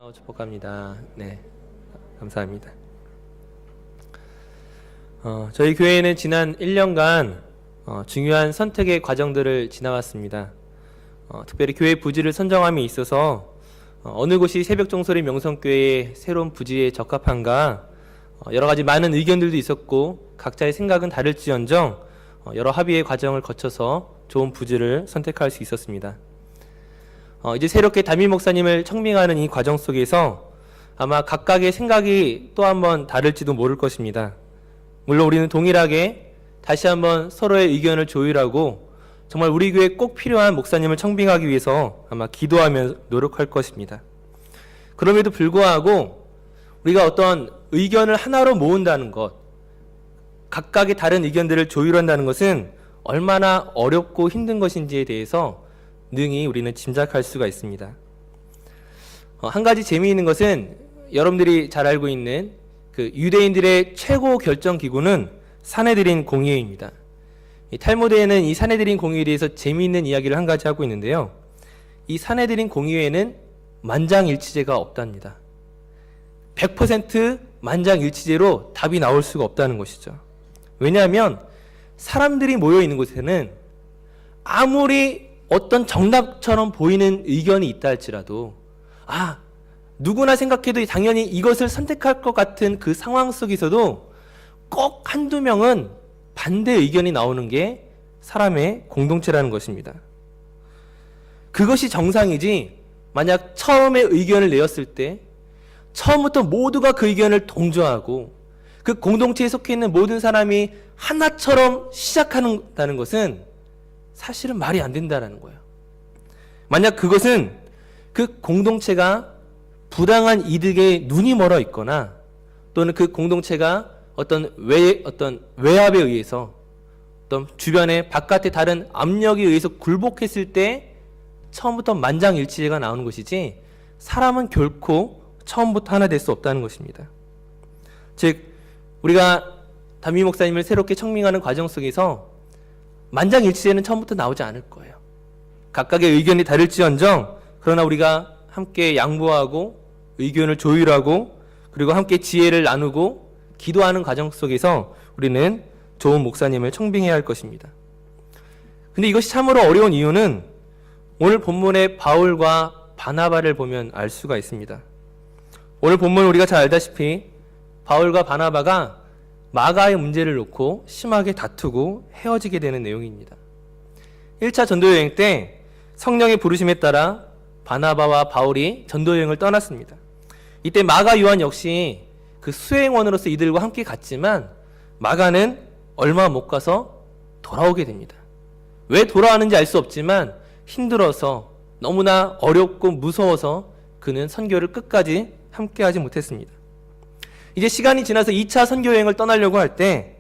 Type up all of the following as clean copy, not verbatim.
축복합니다. 네, 감사합니다. 저희 교회는 지난 1년간 중요한 선택의 과정들을 지나왔습니다. 특별히 교회 부지를 선정함에 있어서 어느 곳이 새벽종소리 명성교회의 새로운 부지에 적합한가 여러 가지 많은 의견들도 있었고 각자의 생각은 다를지언정 여러 합의의 과정을 거쳐서 좋은 부지를 선택할 수 있었습니다. 이제 새롭게 담임 목사님을 청빙하는 이 과정 속에서 아마 각각의 생각이 또 한번 다를지도 모를 것입니다. 물론 우리는 동일하게 다시 한번 서로의 의견을 조율하고 정말 우리 교회에 꼭 필요한 목사님을 청빙하기 위해서 아마 기도하며 노력할 것입니다. 그럼에도 불구하고 우리가 어떤 의견을 하나로 모은다는 것, 각각의 다른 의견들을 조율한다는 것은 얼마나 어렵고 힘든 것인지에 대해서 능히 우리는 짐작할 수가 있습니다. 한 가지 재미있는 것은 여러분들이 잘 알고 있는 그 유대인들의 최고 결정 기구는 산헤드린 공의회입니다. 이 탈무드에는 이 산헤드린 공의회에 대해서 재미있는 이야기를 한 가지 하고 있는데요. 이 산헤드린 공의회에는 만장일치제가 없답니다. 100% 만장일치제로 답이 나올 수가 없다는 것이죠. 왜냐하면 사람들이 모여 있는 곳에는 아무리 어떤 정답처럼 보이는 의견이 있다 할지라도 누구나 생각해도 당연히 이것을 선택할 것 같은 그 상황 속에서도 꼭 한두 명은 반대 의견이 나오는 게 사람의 공동체라는 것입니다. 그것이 정상이지 만약 처음에 의견을 내었을 때 처음부터 모두가 그 의견을 동조하고 그 공동체에 속해 있는 모든 사람이 하나처럼 시작한다는 것은 사실은 말이 안 된다는 거예요. 만약 그것은 그 공동체가 부당한 이득에 눈이 멀어 있거나 또는 그 공동체가 어떤 외압에 의해서 어떤 주변의 바깥의 다른 압력에 의해서 굴복했을 때 처음부터 만장일치제가 나오는 것이지 사람은 결코 처음부터 하나 될 수 없다는 것입니다. 즉 우리가 담임 목사님을 새롭게 청빙하는 과정 속에서 만장일치제는 처음부터 나오지 않을 거예요. 각각의 의견이 다를지언정 그러나 우리가 함께 양보하고 의견을 조율하고 그리고 함께 지혜를 나누고 기도하는 과정 속에서 우리는 좋은 목사님을 청빙해야 할 것입니다. 근데 이것이 참으로 어려운 이유는 오늘 본문의 바울과 바나바를 보면 알 수가 있습니다. 오늘 본문 우리가 잘 알다시피 바울과 바나바가 마가의 문제를 놓고 심하게 다투고 헤어지게 되는 내용입니다. 1차 전도여행 때 성령의 부르심에 따라 바나바와 바울이 전도여행을 떠났습니다. 이때 마가 요한 역시 그 수행원으로서 이들과 함께 갔지만 마가는 얼마 못 가서 돌아오게 됩니다. 왜 돌아왔는지 알 수 없지만 힘들어서 너무나 어렵고 무서워서 그는 선교를 끝까지 함께하지 못했습니다. 이제 시간이 지나서 2차 선교여행을 떠나려고 할 때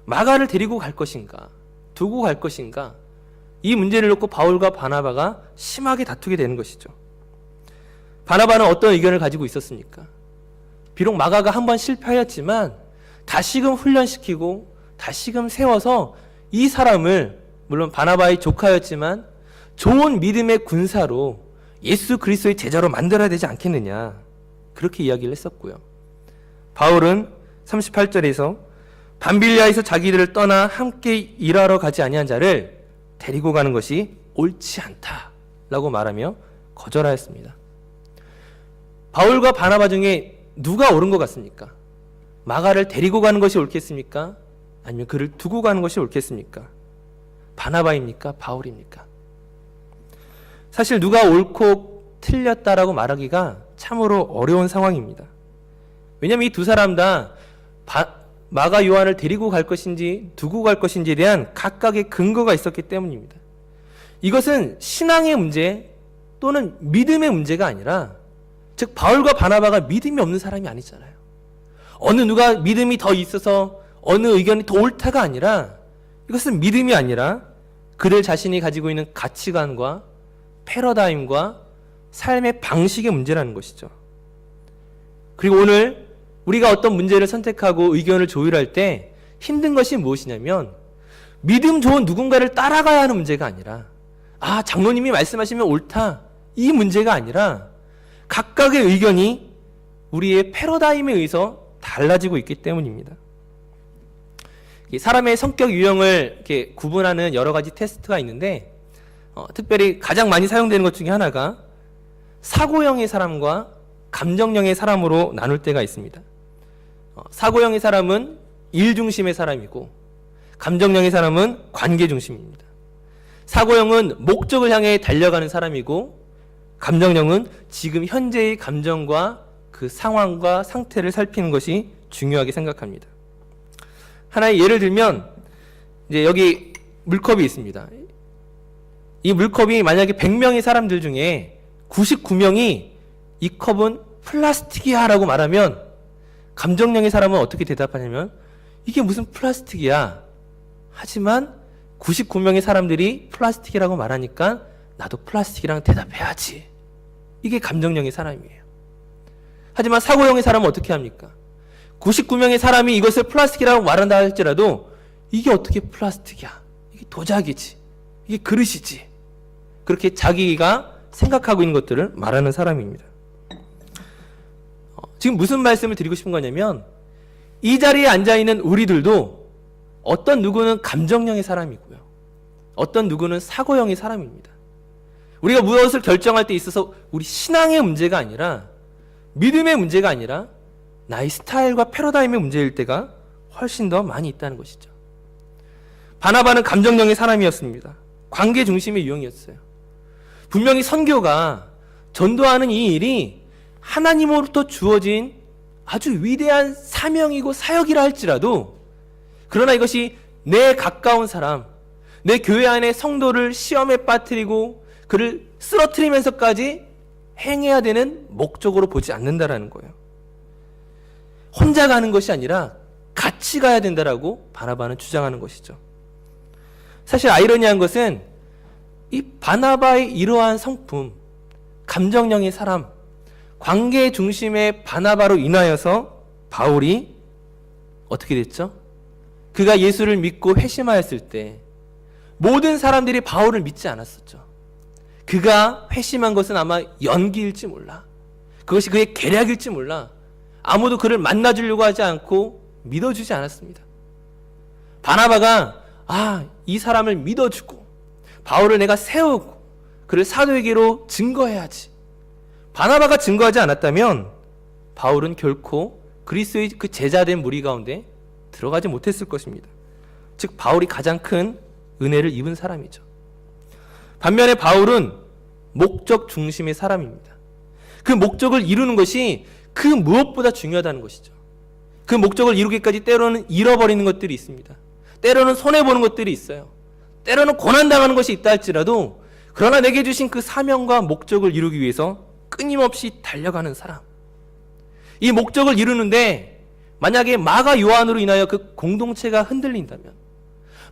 마가를 데리고 갈 것인가 두고 갈 것인가 이 문제를 놓고 바울과 바나바가 심하게 다투게 되는 것이죠. 바나바는 어떤 의견을 가지고 있었습니까? 비록 마가가 한번 실패하였지만 다시금 훈련시키고 다시금 세워서 이 사람을 물론 바나바의 조카였지만 좋은 믿음의 군사로 예수 그리스도의 제자로 만들어야 되지 않겠느냐 그렇게 이야기를 했었고요. 바울은 38절에서 밤빌리아에서 자기들을 떠나 함께 일하러 가지 아니한 자를 데리고 가는 것이 옳지 않다라고 말하며 거절하였습니다. 바울과 바나바 중에 누가 옳은 것 같습니까? 마가를 데리고 가는 것이 옳겠습니까? 아니면 그를 두고 가는 것이 옳겠습니까? 바나바입니까? 바울입니까? 사실 누가 옳고 틀렸다라고 말하기가 참으로 어려운 상황입니다. 왜냐하면 이 두 사람 다 마가 요한을 데리고 갈 것인지 두고 갈 것인지에 대한 각각의 근거가 있었기 때문입니다. 이것은 신앙의 문제 또는 믿음의 문제가 아니라 즉 바울과 바나바가 믿음이 없는 사람이 아니잖아요. 어느 누가 믿음이 더 있어서 어느 의견이 더 옳다가 아니라 이것은 믿음이 아니라 그들 자신이 가지고 있는 가치관과 패러다임과 삶의 방식의 문제라는 것이죠. 그리고 오늘 우리가 어떤 문제를 선택하고 의견을 조율할 때 힘든 것이 무엇이냐면 믿음 좋은 누군가를 따라가야 하는 문제가 아니라 장로님이 말씀하시면 옳다 이 문제가 아니라 각각의 의견이 우리의 패러다임에 의해서 달라지고 있기 때문입니다. 사람의 성격 유형을 이렇게 구분하는 여러 가지 테스트가 있는데 특별히 가장 많이 사용되는 것 중에 하나가 사고형의 사람과 감정형의 사람으로 나눌 때가 있습니다. 사고형의 사람은 일 중심의 사람이고 감정형의 사람은 관계 중심입니다. 사고형은 목적을 향해 달려가는 사람이고 감정형은 지금 현재의 감정과 그 상황과 상태를 살피는 것이 중요하게 생각합니다. 하나의 예를 들면 이제 여기 물컵이 있습니다. 이 물컵이 만약에 100명의 사람들 중에 99명이 이 컵은 플라스틱이야 라고 말하면 감정형의 사람은 어떻게 대답하냐면 이게 무슨 플라스틱이야. 하지만 99명의 사람들이 플라스틱이라고 말하니까 나도 플라스틱이랑 대답해야지. 이게 감정형의 사람이에요. 하지만 사고형의 사람은 어떻게 합니까? 99명의 사람이 이것을 플라스틱이라고 말한다 할지라도 이게 어떻게 플라스틱이야? 이게 도자기지. 이게 그릇이지. 그렇게 자기가 생각하고 있는 것들을 말하는 사람입니다. 지금 무슨 말씀을 드리고 싶은 거냐면 이 자리에 앉아있는 우리들도 어떤 누구는 감정형의 사람이고요. 어떤 누구는 사고형의 사람입니다. 우리가 무엇을 결정할 때 있어서 우리 신앙의 문제가 아니라 믿음의 문제가 아니라 나의 스타일과 패러다임의 문제일 때가 훨씬 더 많이 있다는 것이죠. 바나바는 감정형의 사람이었습니다. 관계 중심의 유형이었어요. 분명히 선교가 전도하는 이 일이 하나님으로부터 주어진 아주 위대한 사명이고 사역이라 할지라도 그러나 이것이 내 가까운 사람, 내 교회 안의 성도를 시험에 빠뜨리고 그를 쓰러뜨리면서까지 행해야 되는 목적으로 보지 않는다라는 거예요. 혼자 가는 것이 아니라 같이 가야 된다라고 바나바는 주장하는 것이죠. 사실 아이러니한 것은 이 바나바의 이러한 성품, 감정형의 사람, 관계 중심의 바나바로 인하여서 바울이 어떻게 됐죠? 그가 예수를 믿고 회심하였을 때 모든 사람들이 바울을 믿지 않았었죠. 그가 회심한 것은 아마 연기일지 몰라. 그것이 그의 계략일지 몰라. 아무도 그를 만나주려고 하지 않고 믿어주지 않았습니다. 바나바가 이 사람을 믿어주고 바울을 내가 세우고 그를 사도에게로 증거해야지. 바나바가 증거하지 않았다면 바울은 결코 그리스도의 그 제자된 무리 가운데 들어가지 못했을 것입니다. 즉 바울이 가장 큰 은혜를 입은 사람이죠. 반면에 바울은 목적 중심의 사람입니다. 그 목적을 이루는 것이 그 무엇보다 중요하다는 것이죠. 그 목적을 이루기까지 때로는 잃어버리는 것들이 있습니다. 때로는 손해보는 것들이 있어요. 때로는 고난당하는 것이 있다 할지라도 그러나 내게 주신 그 사명과 목적을 이루기 위해서 끊임없이 달려가는 사람. 이 목적을 이루는데 만약에 마가 요한으로 인하여 그 공동체가 흔들린다면,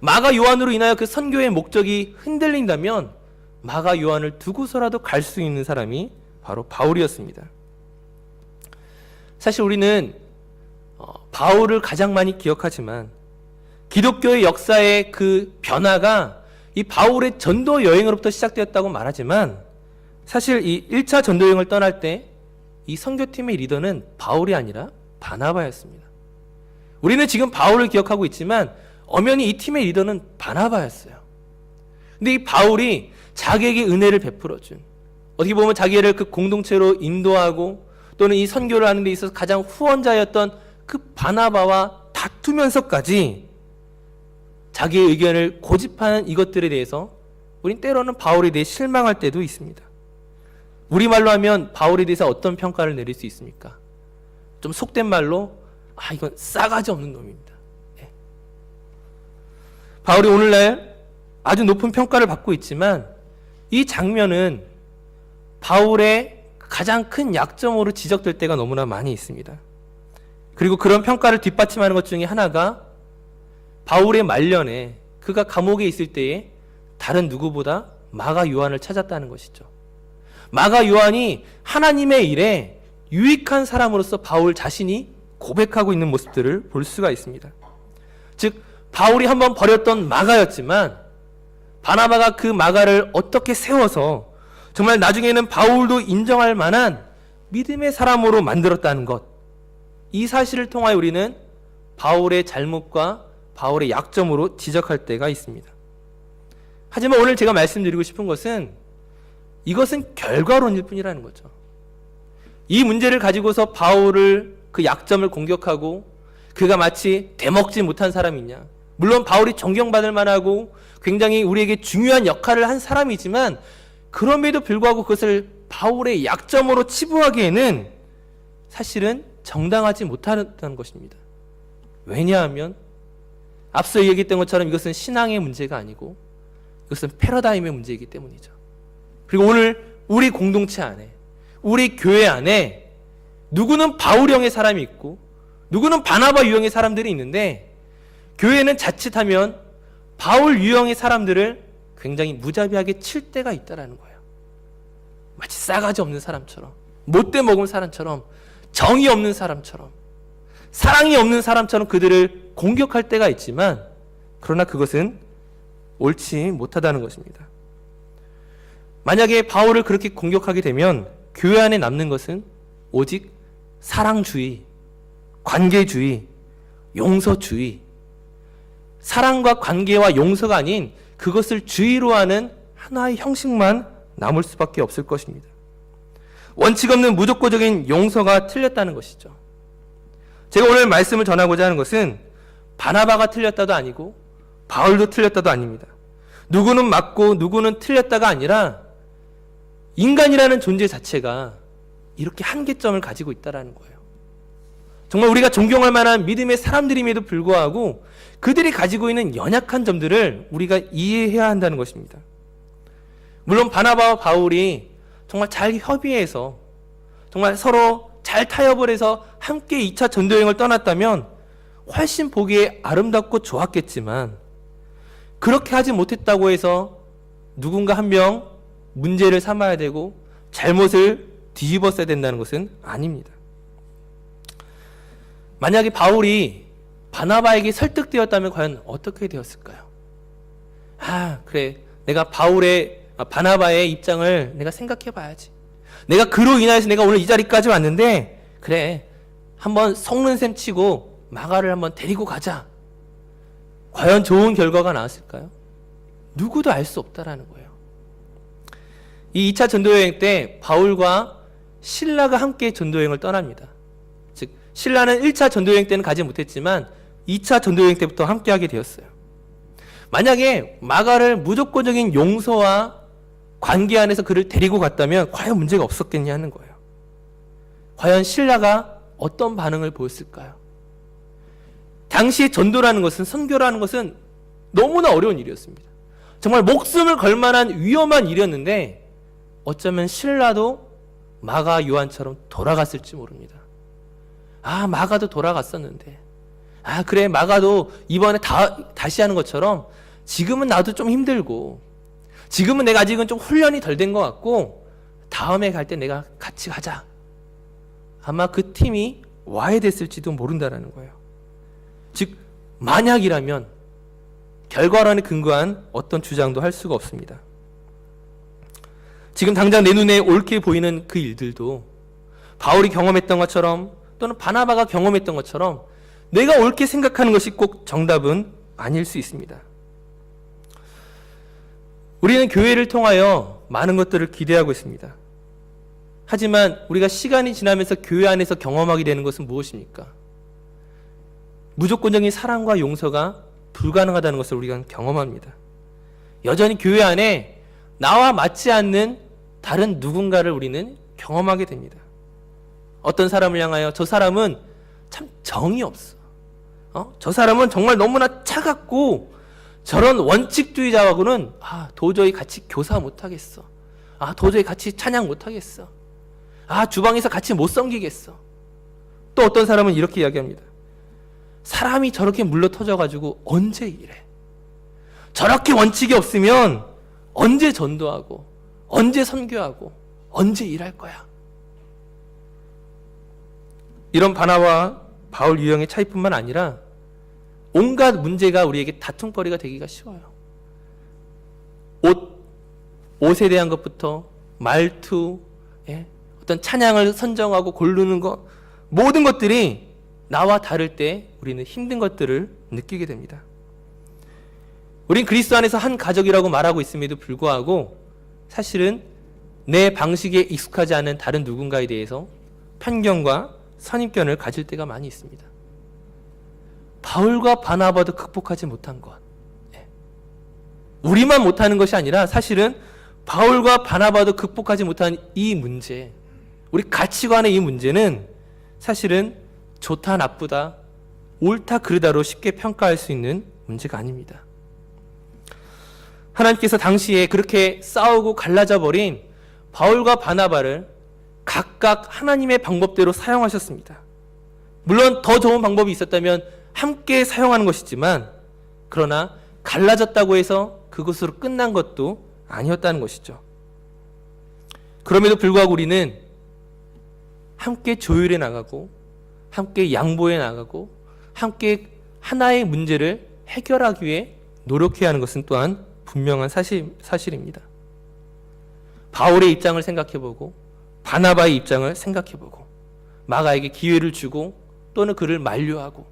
마가 요한으로 인하여 그 선교의 목적이 흔들린다면 마가 요한을 두고서라도 갈 수 있는 사람이 바로 바울이었습니다. 사실 우리는 바울을 가장 많이 기억하지만 기독교의 역사의 그 변화가 이 바울의 전도 여행으로부터 시작되었다고 말하지만 사실 이 1차 전도 여행을 떠날 때 이 선교팀의 리더는 바울이 아니라 바나바였습니다. 우리는 지금 바울을 기억하고 있지만 엄연히 이 팀의 리더는 바나바였어요. 근데 이 바울이 자기에게 은혜를 베풀어준, 어떻게 보면 자기를 그 공동체로 인도하고 또는 이 선교를 하는 데 있어서 가장 후원자였던 그 바나바와 다투면서까지 자기의 의견을 고집하는 이것들에 대해서 우린 때로는 바울에 대해 실망할 때도 있습니다. 우리말로 하면 바울에 대해서 어떤 평가를 내릴 수 있습니까? 좀 속된 말로 이건 싸가지 없는 놈입니다. 바울이 오늘날 아주 높은 평가를 받고 있지만 이 장면은 바울의 가장 큰 약점으로 지적될 때가 너무나 많이 있습니다. 그리고 그런 평가를 뒷받침하는 것 중에 하나가 바울의 말년에 그가 감옥에 있을 때에 다른 누구보다 마가 요한을 찾았다는 것이죠. 마가 요한이 하나님의 일에 유익한 사람으로서 바울 자신이 고백하고 있는 모습들을 볼 수가 있습니다. 즉 바울이 한번 버렸던 마가였지만 바나바가 그 마가를 어떻게 세워서 정말 나중에는 바울도 인정할 만한 믿음의 사람으로 만들었다는 것, 이 사실을 통하여 우리는 바울의 잘못과 바울의 약점으로 지적할 때가 있습니다. 하지만 오늘 제가 말씀드리고 싶은 것은 이것은 결과론일 뿐이라는 거죠. 이 문제를 가지고서 바울을 그 약점을 공격하고 그가 마치 대먹지 못한 사람이냐. 물론 바울이 존경받을 만하고 굉장히 우리에게 중요한 역할을 한 사람이지만 그럼에도 불구하고 그것을 바울의 약점으로 치부하기에는 사실은 정당하지 못하다는 것입니다. 왜냐하면 앞서 얘기했던 것처럼 이것은 신앙의 문제가 아니고 이것은 패러다임의 문제이기 때문이죠. 그리고 오늘 우리 공동체 안에, 우리 교회 안에 누구는 바울형의 사람이 있고 누구는 바나바 유형의 사람들이 있는데 교회는 자칫하면 바울 유형의 사람들을 굉장히 무자비하게 칠 때가 있다는 거예요. 마치 싸가지 없는 사람처럼, 못돼 먹은 사람처럼, 정이 없는 사람처럼, 사랑이 없는 사람처럼 그들을 공격할 때가 있지만 그러나 그것은 옳지 못하다는 것입니다. 만약에 바울을 그렇게 공격하게 되면 교회 안에 남는 것은 오직 사랑주의, 관계주의, 용서주의, 사랑과 관계와 용서가 아닌 그것을 주의로 하는 하나의 형식만 남을 수밖에 없을 것입니다. 원칙 없는 무조건적인 용서가 틀렸다는 것이죠. 제가 오늘 말씀을 전하고자 하는 것은 바나바가 틀렸다도 아니고 바울도 틀렸다도 아닙니다. 누구는 맞고 누구는 틀렸다가 아니라 인간이라는 존재 자체가 이렇게 한계점을 가지고 있다는 거예요. 정말 우리가 존경할 만한 믿음의 사람들임에도 불구하고 그들이 가지고 있는 연약한 점들을 우리가 이해해야 한다는 것입니다. 물론 바나바와 바울이 정말 잘 협의해서 정말 서로 잘 타협을 해서 함께 2차 전도여행을 떠났다면 훨씬 보기에 아름답고 좋았겠지만 그렇게 하지 못했다고 해서 누군가 한 명 문제를 삼아야 되고 잘못을 뒤집었어야 된다는 것은 아닙니다. 만약에 바울이 바나바에게 설득되었다면 과연 어떻게 되었을까요? 그래, 내가 바나바의 입장을 내가 생각해 봐야지. 내가 그로 인하여서 내가 오늘 이 자리까지 왔는데 그래, 한번 속는 셈 치고 마가를 한번 데리고 가자. 과연 좋은 결과가 나왔을까요? 누구도 알 수 없다라는 거예요. 이 2차 전도여행 때 바울과 실라가 함께 전도여행을 떠납니다. 즉 실라는 1차 전도여행 때는 가지 못했지만 2차 전도여행 때부터 함께하게 되었어요. 만약에 마가를 무조건적인 용서와 관계 안에서 그를 데리고 갔다면 과연 문제가 없었겠냐 하는 거예요. 과연 실라가 어떤 반응을 보였을까요? 당시 전도라는 것은, 선교라는 것은 너무나 어려운 일이었습니다. 정말 목숨을 걸 만한 위험한 일이었는데 어쩌면 실라도 마가 요한처럼 돌아갔을지 모릅니다. 마가도 돌아갔었는데 그래, 마가도 이번에 다시 하는 것처럼 지금은 나도 좀 힘들고 지금은 내가 아직은 좀 훈련이 덜 된 것 같고 다음에 갈 때 내가 같이 가자. 아마 그 팀이 와야 됐을지도 모른다는 거예요. 즉 만약이라면 결과론에 근거한 어떤 주장도 할 수가 없습니다. 지금 당장 내 눈에 옳게 보이는 그 일들도 바울이 경험했던 것처럼 또는 바나바가 경험했던 것처럼 내가 옳게 생각하는 것이 꼭 정답은 아닐 수 있습니다. 우리는 교회를 통하여 많은 것들을 기대하고 있습니다. 하지만 우리가 시간이 지나면서 교회 안에서 경험하게 되는 것은 무엇입니까? 무조건적인 사랑과 용서가 불가능하다는 것을 우리가 경험합니다. 여전히 교회 안에 나와 맞지 않는 다른 누군가를 우리는 경험하게 됩니다. 어떤 사람을 향하여 저 사람은 참 정이 없어. 저 사람은 정말 너무나 차갑고 저런 원칙주의자하고는 도저히 같이 교사 못하겠어. 도저히 같이 찬양 못하겠어. 주방에서 같이 못 섬기겠어. 또 어떤 사람은 이렇게 이야기합니다. 사람이 저렇게 물러 터져가지고 언제 일해? 저렇게 원칙이 없으면 언제 전도하고 언제 선교하고 언제 일할 거야? 이런 바나바와 바울 유형의 차이뿐만 아니라 온갖 문제가 우리에게 다툼거리가 되기가 쉬워요. 옷에 대한 것부터 말투, 어떤 찬양을 선정하고 고르는 것, 모든 것들이 나와 다를 때 우리는 힘든 것들을 느끼게 됩니다. 우린 그리스도 안에서 한 가족이라고 말하고 있음에도 불구하고 사실은 내 방식에 익숙하지 않은 다른 누군가에 대해서 편견과 선입견을 가질 때가 많이 있습니다. 바울과 바나바도 극복하지 못한 것, 우리만 못하는 것이 아니라 사실은 바울과 바나바도 극복하지 못한 이 문제, 우리 가치관의 이 문제는 사실은 좋다 나쁘다, 옳다 그르다로 쉽게 평가할 수 있는 문제가 아닙니다. 하나님께서 당시에 그렇게 싸우고 갈라져 버린 바울과 바나바를 각각 하나님의 방법대로 사용하셨습니다. 물론 더 좋은 방법이 있었다면 함께 사용하는 것이지만, 그러나 갈라졌다고 해서 그것으로 끝난 것도 아니었다는 것이죠. 그럼에도 불구하고 우리는 함께 조율해 나가고 함께 양보해 나가고 함께 하나의 문제를 해결하기 위해 노력해야 하는 것은 또한 분명한 사실입니다. 바울의 입장을 생각해보고 바나바의 입장을 생각해보고 마가에게 기회를 주고 또는 그를 만류하고,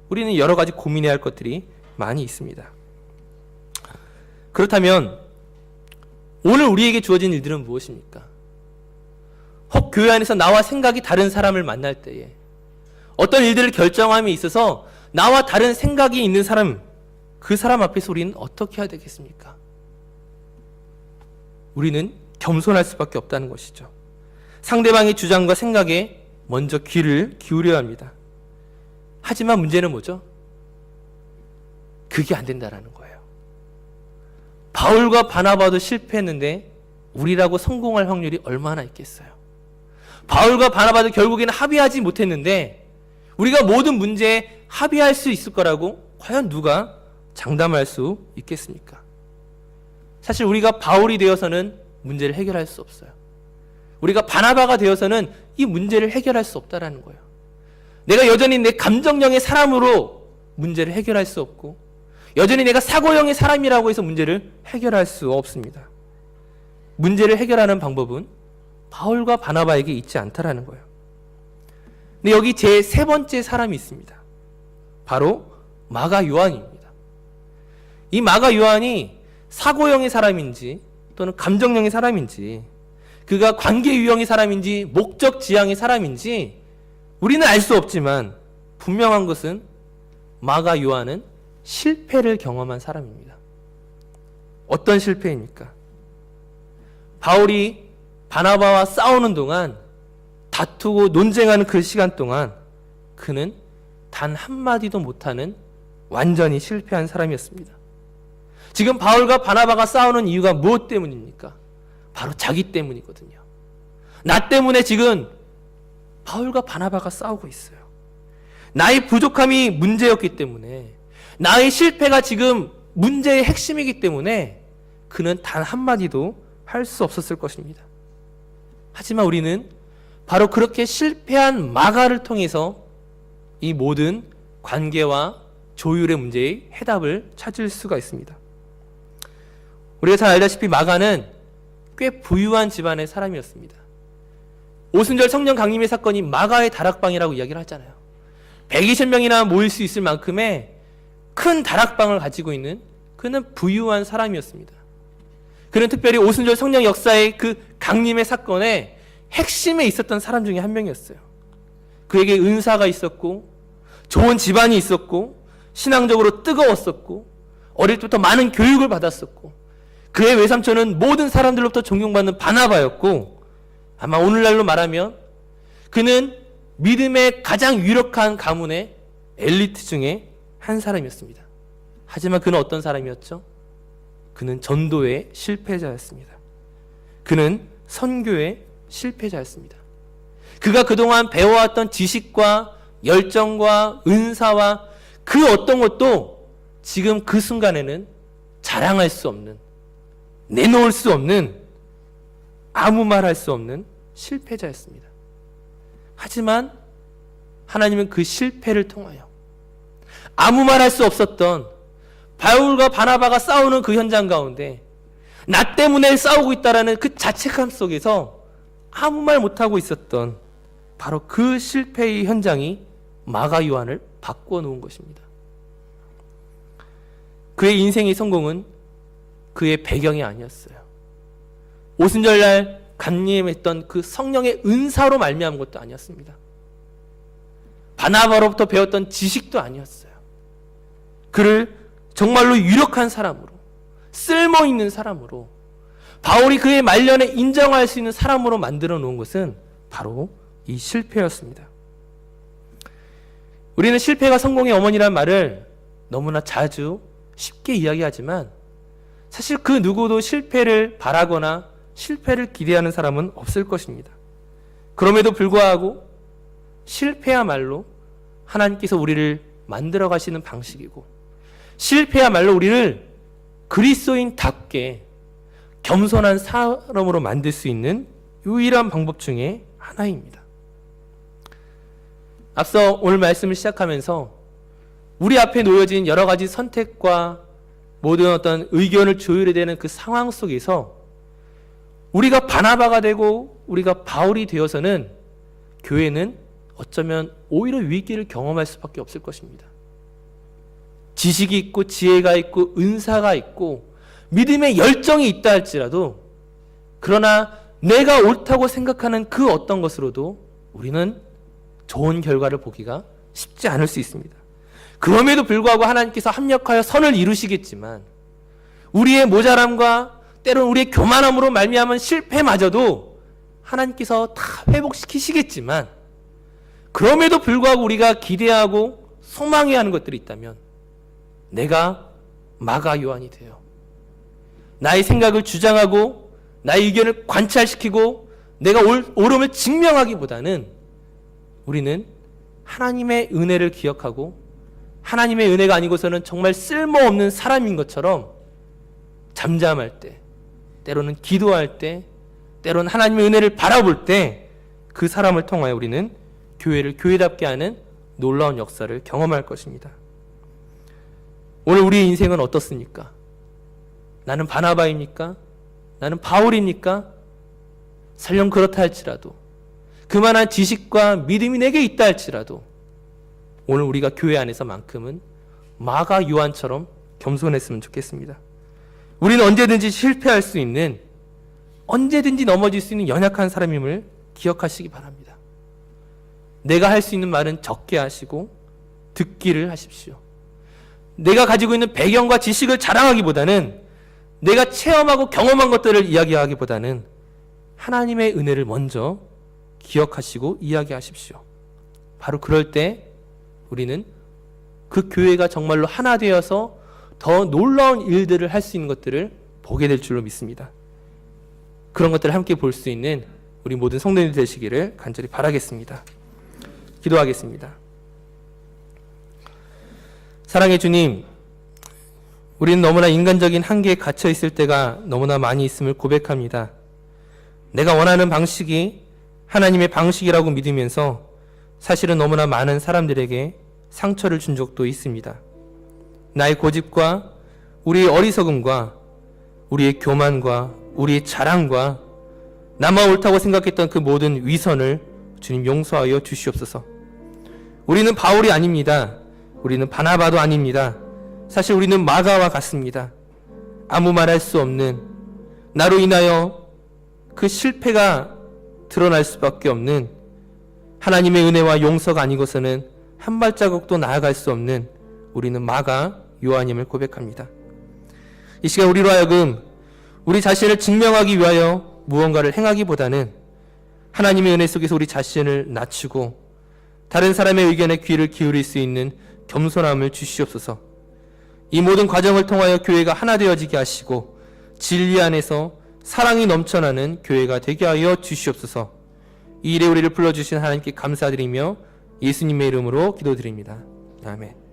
우리는 여러 가지 고민해야 할 것들이 많이 있습니다. 그렇다면 오늘 우리에게 주어진 일들은 무엇입니까? 혹 교회 안에서 나와 생각이 다른 사람을 만날 때에, 어떤 일들을 결정함에 있어서 나와 다른 생각이 있는 사람, 그 사람 앞에서 우리는 어떻게 해야 되겠습니까? 우리는 겸손할 수밖에 없다는 것이죠. 상대방의 주장과 생각에 먼저 귀를 기울여야 합니다. 하지만 문제는 뭐죠? 그게 안 된다라는 거예요. 바울과 바나바도 실패했는데 우리라고 성공할 확률이 얼마나 있겠어요? 바울과 바나바도 결국에는 합의하지 못했는데 우리가 모든 문제에 합의할 수 있을 거라고 과연 누가 장담할 수 있겠습니까? 사실 우리가 바울이 되어서는 문제를 해결할 수 없어요. 우리가 바나바가 되어서는 이 문제를 해결할 수 없다라는 거예요. 내가 여전히 내 감정형의 사람으로 문제를 해결할 수 없고, 여전히 내가 사고형의 사람이라고 해서 문제를 해결할 수 없습니다. 문제를 해결하는 방법은 바울과 바나바에게 있지 않다라는 거예요. 근데 여기 제 세 번째 사람이 있습니다. 바로 마가 요한입니다. 이 마가 요한이 사고형의 사람인지 또는 감정형의 사람인지, 그가 관계 유형의 사람인지 목적 지향의 사람인지 우리는 알 수 없지만 분명한 것은 마가 요한은 실패를 경험한 사람입니다. 어떤 실패입니까? 바울이 바나바와 싸우는 동안, 다투고 논쟁하는 그 시간 동안 그는 단 한마디도 못하는 완전히 실패한 사람이었습니다. 지금 바울과 바나바가 싸우는 이유가 무엇 때문입니까? 바로 자기 때문이거든요. 나 때문에 지금 바울과 바나바가 싸우고 있어요. 나의 부족함이 문제였기 때문에, 나의 실패가 지금 문제의 핵심이기 때문에 그는 단 한마디도 할 수 없었을 것입니다. 하지만 우리는 바로 그렇게 실패한 마가를 통해서 이 모든 관계와 조율의 문제의 해답을 찾을 수가 있습니다. 우리가 잘 알다시피 마가는 꽤 부유한 집안의 사람이었습니다. 오순절 성령 강림의 사건이 마가의 다락방이라고 이야기를 하잖아요. 120명이나 모일 수 있을 만큼의 큰 다락방을 가지고 있는, 그는 부유한 사람이었습니다. 그는 특별히 오순절 성령 역사의 그 강림의 사건에 핵심에 있었던 사람 중에 한 명이었어요. 그에게 은사가 있었고 좋은 집안이 있었고 신앙적으로 뜨거웠었고 어릴 때부터 많은 교육을 받았었고, 그의 외삼촌은 모든 사람들로부터 존경받는 바나바였고, 아마 오늘날로 말하면 그는 믿음의 가장 유력한 가문의 엘리트 중에 한 사람이었습니다. 하지만 그는 어떤 사람이었죠? 그는 전도의 실패자였습니다. 그는 선교의 실패자였습니다. 그가 그동안 배워왔던 지식과 열정과 은사와 그 어떤 것도 지금 그 순간에는 자랑할 수 없는, 내놓을 수 없는, 아무 말 할 수 없는 실패자였습니다. 하지만 하나님은 그 실패를 통하여 아무 말 할 수 없었던 바울과 바나바가 싸우는 그 현장 가운데 나 때문에 싸우고 있다라는 그 자책감 속에서 아무 말 못하고 있었던 바로 그 실패의 현장이 마가 요한을 바꾸어 놓은 것입니다. 그의 인생의 성공은 그의 배경이 아니었어요. 오순절날 감림했던 그 성령의 은사로 말미암은 것도 아니었습니다. 바나바로부터 배웠던 지식도 아니었어요. 그를 정말로 유력한 사람으로, 쓸모있는 사람으로, 바울이 그의 말년에 인정할 수 있는 사람으로 만들어 놓은 것은 바로 이 실패였습니다. 우리는 실패가 성공의 어머니란 말을 너무나 자주 쉽게 이야기하지만 사실 그 누구도 실패를 바라거나 실패를 기대하는 사람은 없을 것입니다. 그럼에도 불구하고 실패야말로 하나님께서 우리를 만들어 가시는 방식이고, 실패야말로 우리를 그리스도인답게 겸손한 사람으로 만들 수 있는 유일한 방법 중에 하나입니다. 앞서 오늘 말씀을 시작하면서 우리 앞에 놓여진 여러 가지 선택과 모든 어떤 의견을 조율해야 되는 그 상황 속에서 우리가 바나바가 되고 우리가 바울이 되어서는 교회는 어쩌면 오히려 위기를 경험할 수밖에 없을 것입니다. 지식이 있고 지혜가 있고 은사가 있고 믿음의 열정이 있다 할지라도, 그러나 내가 옳다고 생각하는 그 어떤 것으로도 우리는 좋은 결과를 보기가 쉽지 않을 수 있습니다. 그럼에도 불구하고 하나님께서 합력하여 선을 이루시겠지만 우리의 모자람과 때로는 우리의 교만함으로 말미암은 실패마저도 하나님께서 다 회복시키시겠지만, 그럼에도 불구하고 우리가 기대하고 소망해야 하는 것들이 있다면 내가 마가 요한이 되어 나의 생각을 주장하고 나의 의견을 관찰시키고 내가 옳음을 증명하기보다는 우리는 하나님의 은혜를 기억하고 하나님의 은혜가 아니고서는 정말 쓸모없는 사람인 것처럼 잠잠할 때, 때로는 기도할 때, 때로는 하나님의 은혜를 바라볼 때 그 사람을 통하여 우리는 교회를 교회답게 하는 놀라운 역사를 경험할 것입니다. 오늘 우리의 인생은 어떻습니까? 나는 바나바입니까? 나는 바울입니까? 설령 그렇다 할지라도, 그만한 지식과 믿음이 내게 있다 할지라도 오늘 우리가 교회 안에서만큼은 마가 요한처럼 겸손했으면 좋겠습니다. 우리는 언제든지 실패할 수 있는, 언제든지 넘어질 수 있는 연약한 사람임을 기억하시기 바랍니다. 내가 할 수 있는 말은 적게 하시고 듣기를 하십시오. 내가 가지고 있는 배경과 지식을 자랑하기보다는, 내가 체험하고 경험한 것들을 이야기하기보다는 하나님의 은혜를 먼저 기억하시고 이야기하십시오. 바로 그럴 때 우리는 그 교회가 정말로 하나 되어서 더 놀라운 일들을 할 수 있는 것들을 보게 될 줄로 믿습니다. 그런 것들을 함께 볼 수 있는 우리 모든 성도님들 되시기를 간절히 바라겠습니다. 기도하겠습니다. 사랑의 주님, 우리는 너무나 인간적인 한계에 갇혀 있을 때가 너무나 많이 있음을 고백합니다. 내가 원하는 방식이 하나님의 방식이라고 믿으면서 사실은 너무나 많은 사람들에게 상처를 준 적도 있습니다. 나의 고집과 우리의 어리석음과 우리의 교만과 우리의 자랑과 나만 옳다고 생각했던 그 모든 위선을 주님 용서하여 주시옵소서. 우리는 바울이 아닙니다. 우리는 바나바도 아닙니다. 사실 우리는 마가와 같습니다. 아무 말할 수 없는, 나로 인하여 그 실패가 드러날 수밖에 없는, 하나님의 은혜와 용서가 아니고서는 한 발자국도 나아갈 수 없는 우리는 마가 요한임을 고백합니다. 이 시간 우리로 하여금 우리 자신을 증명하기 위하여 무언가를 행하기보다는 하나님의 은혜 속에서 우리 자신을 낮추고 다른 사람의 의견에 귀를 기울일 수 있는 겸손함을 주시옵소서. 이 모든 과정을 통하여 교회가 하나 되어지게 하시고 진리 안에서 사랑이 넘쳐나는 교회가 되게 하여 주시옵소서. 이 일에 우리를 불러주신 하나님께 감사드리며 예수님의 이름으로 기도드립니다. 아멘.